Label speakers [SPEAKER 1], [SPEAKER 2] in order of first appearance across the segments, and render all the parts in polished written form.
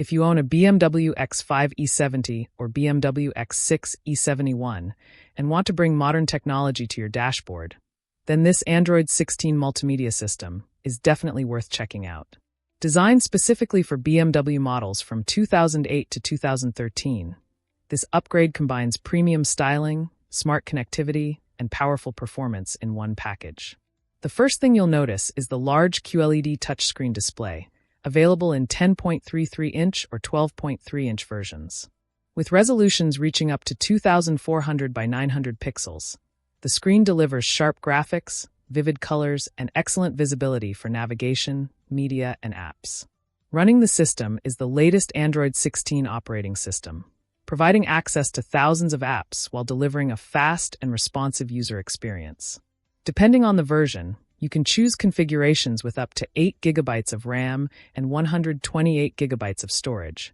[SPEAKER 1] If you own a BMW X5 E70 or BMW X6 E71 and want to bring modern technology to your dashboard, then this Android 16 multimedia system is definitely worth checking out. Designed specifically for BMW models from 2008 to 2013, this upgrade combines premium styling, smart connectivity, and powerful performance in one package. The first thing you'll notice is the large QLED touchscreen display, available in 10.33-inch or 12.3-inch versions. With resolutions reaching up to 2400 by 900 pixels, the screen delivers sharp graphics, vivid colors, and excellent visibility for navigation, media, and apps. Running the system is the latest Android 16 operating system, providing access to thousands of apps while delivering a fast and responsive user experience. Depending on the version, you can choose configurations with up to 8 GB of RAM and 128 GB of storage,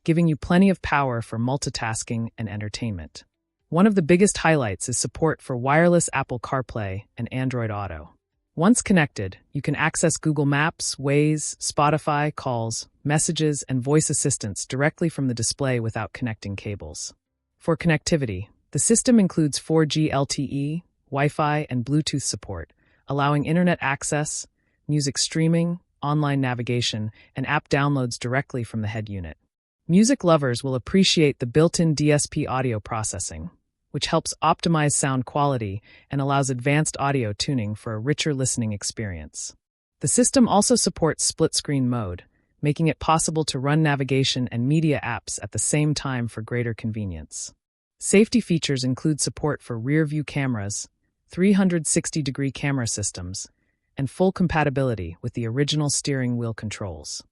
[SPEAKER 1] giving you plenty of power for multitasking and entertainment. One of the biggest highlights is support for wireless Apple CarPlay and Android Auto. Once connected, you can access Google Maps, Waze, Spotify, calls, messages, and voice assistants directly from the display without connecting cables. For connectivity, the system includes 4G LTE, Wi-Fi, and Bluetooth support, allowing internet access, music streaming, online navigation, and app downloads directly from the head unit. Music lovers will appreciate the built-in DSP audio processing, which helps optimize sound quality and allows advanced audio tuning for a richer listening experience. The system also supports split-screen mode, making it possible to run navigation and media apps at the same time for greater convenience. Safety features include support for rear-view cameras, 360-degree camera systems, and full compatibility with the original steering wheel controls.